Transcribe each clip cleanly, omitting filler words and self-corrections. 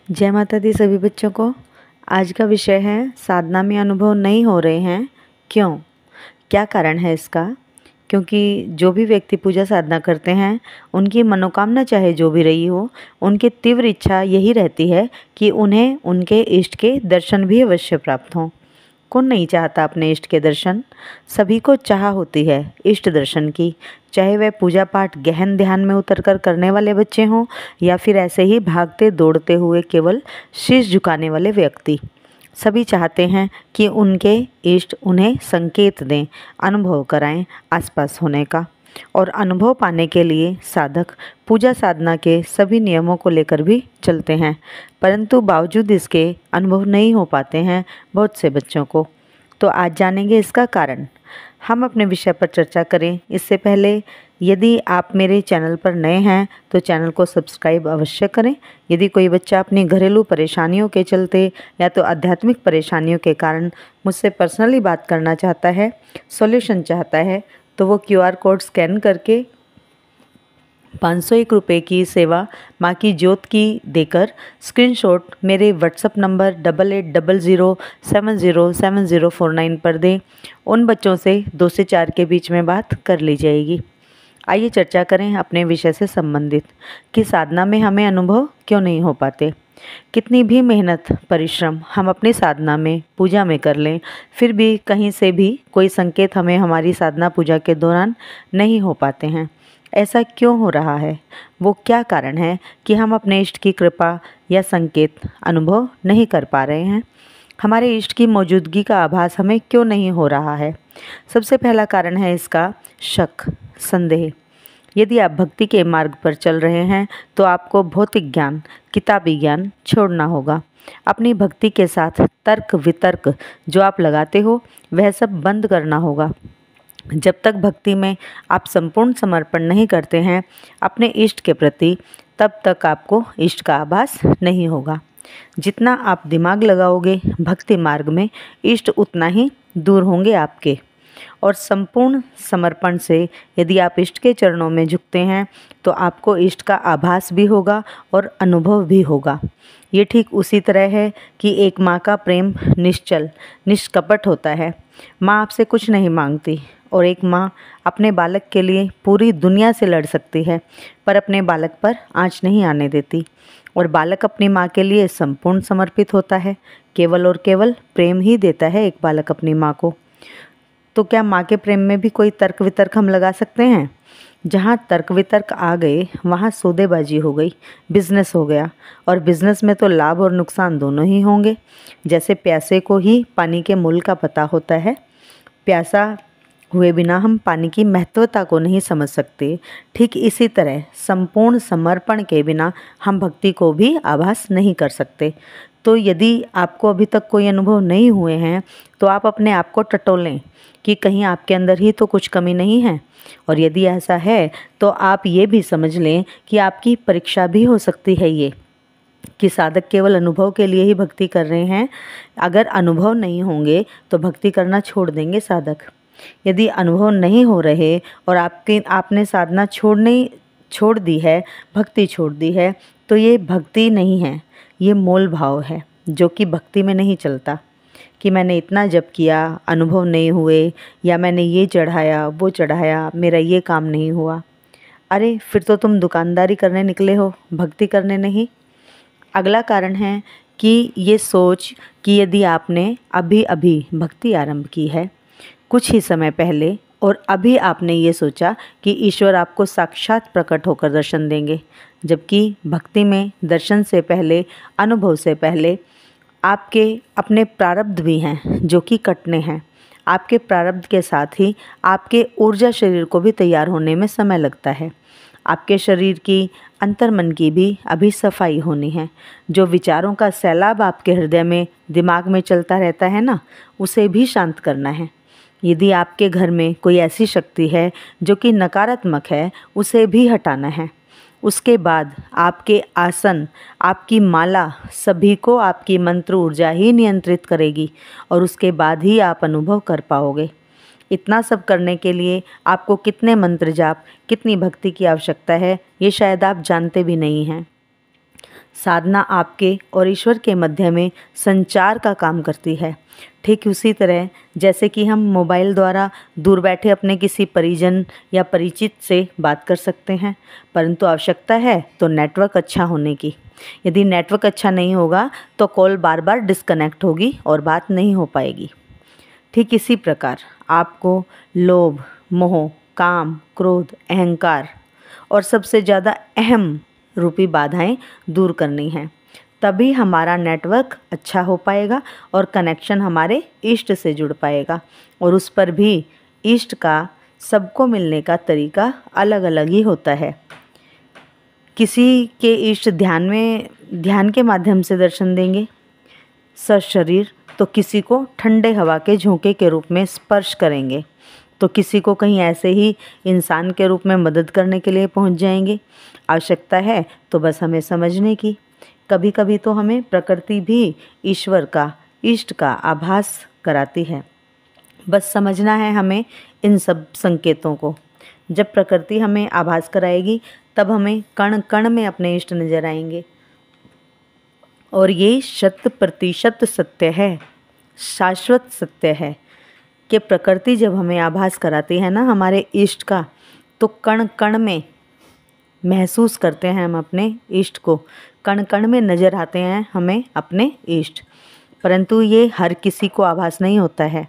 जय माता दी सभी बच्चों को। आज का विषय है साधना में अनुभव नहीं हो रहे हैं, क्यों? क्या कारण है इसका? क्योंकि जो भी व्यक्ति पूजा साधना करते हैं, उनकी मनोकामना चाहे जो भी रही हो, उनकी तीव्र इच्छा यही रहती है कि उन्हें उनके इष्ट के दर्शन भी अवश्य प्राप्त हों। कौन नहीं चाहता अपने इष्ट के दर्शन? सभी को चाह होती है इष्ट दर्शन की, चाहे वह पूजा पाठ गहन ध्यान में उतरकर करने वाले बच्चे हों या फिर ऐसे ही भागते दौड़ते हुए केवल शीश झुकाने वाले व्यक्ति। सभी चाहते हैं कि उनके इष्ट उन्हें संकेत दें, अनुभव कराएं आसपास होने का। और अनुभव पाने के लिए साधक पूजा साधना के सभी नियमों को लेकर भी चलते हैं, परंतु बावजूद इसके अनुभव नहीं हो पाते हैं बहुत से बच्चों को। तो आज जानेंगे इसका कारण। हम अपने विषय पर चर्चा करें इससे पहले यदि आप मेरे चैनल पर नए हैं तो चैनल को सब्सक्राइब अवश्य करें। यदि कोई बच्चा अपनी घरेलू परेशानियों के चलते या तो आध्यात्मिक परेशानियों के कारण मुझसे पर्सनली बात करना चाहता है, सॉल्यूशन चाहता है, तो वो QR कोड स्कैन करके 501 रुपये की सेवा माँ की ज्योत की देकर स्क्रीनशॉट मेरे व्हाट्सएप नंबर 8800707049 पर दें। उन बच्चों से 2 से 4 के बीच में बात कर ली जाएगी। आइए चर्चा करें अपने विषय से संबंधित कि साधना में हमें अनुभव क्यों नहीं हो पाते। कितनी भी मेहनत परिश्रम हम अपनी साधना में पूजा में कर लें, फिर भी कहीं से भी कोई संकेत हमें हमारी साधना पूजा के दौरान नहीं हो पाते हैं। ऐसा क्यों हो रहा है? वो क्या कारण है कि हम अपने इष्ट की कृपा या संकेत अनुभव नहीं कर पा रहे हैं? हमारे इष्ट की मौजूदगी का आभास हमें क्यों नहीं हो रहा है? सबसे पहला कारण है इसका शक, संदेह। यदि आप भक्ति के मार्ग पर चल रहे हैं तो आपको भौतिक ज्ञान, किताबी ज्ञान छोड़ना होगा। अपनी भक्ति के साथ तर्क वितर्क जो आप लगाते हो वह सब बंद करना होगा। जब तक भक्ति में आप संपूर्ण समर्पण नहीं करते हैं अपने इष्ट के प्रति, तब तक आपको इष्ट का आभास नहीं होगा। जितना आप दिमाग लगाओगे भक्ति मार्ग में, इष्ट उतना ही दूर होंगे आपके। और संपूर्ण समर्पण से यदि आप इष्ट के चरणों में झुकते हैं तो आपको इष्ट का आभास भी होगा और अनुभव भी होगा। ये ठीक उसी तरह है कि एक माँ का प्रेम निश्चल निष्कपट होता है। माँ आपसे कुछ नहीं मांगती और एक माँ अपने बालक के लिए पूरी दुनिया से लड़ सकती है, पर अपने बालक पर आँच नहीं आने देती। और बालक अपनी माँ के लिए संपूर्ण समर्पित होता है। केवल और केवल प्रेम ही देता है एक बालक अपनी माँ को। तो क्या माँ के प्रेम में भी कोई तर्क वितर्क हम लगा सकते हैं? जहाँ तर्क वितर्क आ गए वहाँ सौदेबाजी हो गई, बिजनेस हो गया। और बिजनेस में तो लाभ और नुकसान दोनों ही होंगे। जैसे प्यासे को ही पानी के मूल का पता होता है, प्यासा हुए बिना हम पानी की महत्वता को नहीं समझ सकते। ठीक इसी तरह संपूर्ण समर्पण के बिना हम भक्ति को भी आभास नहीं कर सकते। तो यदि आपको अभी तक कोई अनुभव नहीं हुए हैं तो आप अपने आप को टटोलें कि कहीं आपके अंदर ही तो कुछ कमी नहीं है। और यदि ऐसा है तो आप ये भी समझ लें कि आपकी परीक्षा भी हो सकती है ये, कि साधक केवल अनुभव के लिए ही भक्ति कर रहे हैं। अगर अनुभव नहीं होंगे तो भक्ति करना छोड़ देंगे साधक। यदि अनुभव नहीं हो रहे और आपने साधना छोड़ दी है, भक्ति छोड़ दी है, तो ये भक्ति नहीं है, ये मोल भाव है जो कि भक्ति में नहीं चलता। कि मैंने इतना जप किया, अनुभव नहीं हुए, या मैंने ये चढ़ाया वो चढ़ाया, मेरा ये काम नहीं हुआ। अरे फिर तो तुम दुकानदारी करने निकले हो, भक्ति करने नहीं। अगला कारण है कि ये सोच कि यदि आपने अभी अभी भक्ति आरंभ की है कुछ ही समय पहले, और अभी आपने ये सोचा कि ईश्वर आपको साक्षात प्रकट होकर दर्शन देंगे, जबकि भक्ति में दर्शन से पहले, अनुभव से पहले आपके अपने प्रारब्ध भी हैं जो कि कटने हैं। आपके प्रारब्ध के साथ ही आपके ऊर्जा शरीर को भी तैयार होने में समय लगता है। आपके शरीर की, अंतर्मन की भी अभी सफाई होनी है। जो विचारों का सैलाब आपके हृदय में, दिमाग में चलता रहता है ना, उसे भी शांत करना है। यदि आपके घर में कोई ऐसी शक्ति है जो कि नकारात्मक है, उसे भी हटाना है। उसके बाद आपके आसन, आपकी माला, सभी को आपकी मंत्र ऊर्जा ही नियंत्रित करेगी और उसके बाद ही आप अनुभव कर पाओगे। इतना सब करने के लिए आपको कितने मंत्र जाप, कितनी भक्ति की आवश्यकता है, ये शायद आप जानते भी नहीं हैं। साधना आपके और ईश्वर के मध्य में संचार का काम करती है। ठीक उसी तरह जैसे कि हम मोबाइल द्वारा दूर बैठे अपने किसी परिजन या परिचित से बात कर सकते हैं, परंतु आवश्यकता है तो नेटवर्क अच्छा होने की। यदि नेटवर्क अच्छा नहीं होगा तो कॉल बार बार डिस्कनेक्ट होगी और बात नहीं हो पाएगी। ठीक इसी प्रकार आपको लोभ, मोह, काम, क्रोध, अहंकार और सबसे ज़्यादा अहम रूपी बाधाएं दूर करनी हैं। तभी हमारा नेटवर्क अच्छा हो पाएगा और कनेक्शन हमारे इष्ट से जुड़ पाएगा। और उस पर भी इष्ट का सबको मिलने का तरीका अलग अलग ही होता है। किसी के इष्ट ध्यान के माध्यम से दर्शन देंगे सशरीर, तो किसी को ठंडे हवा के झोंके के रूप में स्पर्श करेंगे, तो किसी को कहीं ऐसे ही इंसान के रूप में मदद करने के लिए पहुंच जाएंगे। आवश्यकता है तो बस हमें समझने की। कभी कभी तो हमें प्रकृति भी ईश्वर का, इष्ट का आभास कराती है। बस समझना है हमें इन सब संकेतों को। जब प्रकृति हमें आभास कराएगी तब हमें कण कण में अपने इष्ट नजर आएंगे। और ये 100% सत्य है, शाश्वत सत्य है कि प्रकृति जब हमें आभास कराती है ना हमारे इष्ट का, तो कण कण में महसूस करते हैं हम अपने इष्ट को, कण कण में नज़र आते हैं हमें अपने इष्ट। परंतु ये हर किसी को आभास नहीं होता है।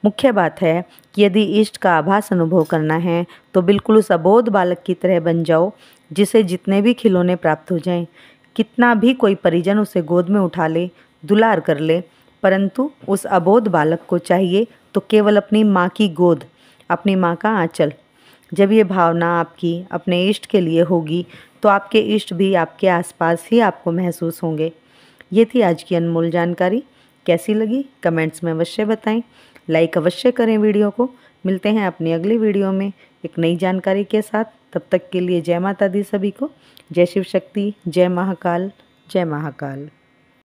मुख्य बात है कि यदि इष्ट का आभास अनुभव करना है तो बिल्कुल उस अबोध बालक की तरह बन जाओ जिसे जितने भी खिलौने प्राप्त हो जाएं, कितना भी कोई परिजन उसे गोद में उठा ले, दुलार कर ले, परंतु उस अबोध बालक को चाहिए तो केवल अपनी माँ की गोद, अपनी माँ का आंचल। जब ये भावना आपकी अपने इष्ट के लिए होगी तो आपके इष्ट भी आपके आसपास ही आपको महसूस होंगे। ये थी आज की अनमोल जानकारी। कैसी लगी कमेंट्स में अवश्य बताएं। लाइक अवश्य करें वीडियो को। मिलते हैं अपनी अगली वीडियो में एक नई जानकारी के साथ। तब तक के लिए जय माता दी सभी को। जय शिव शक्ति, जय महाकाल, जय महाकाल।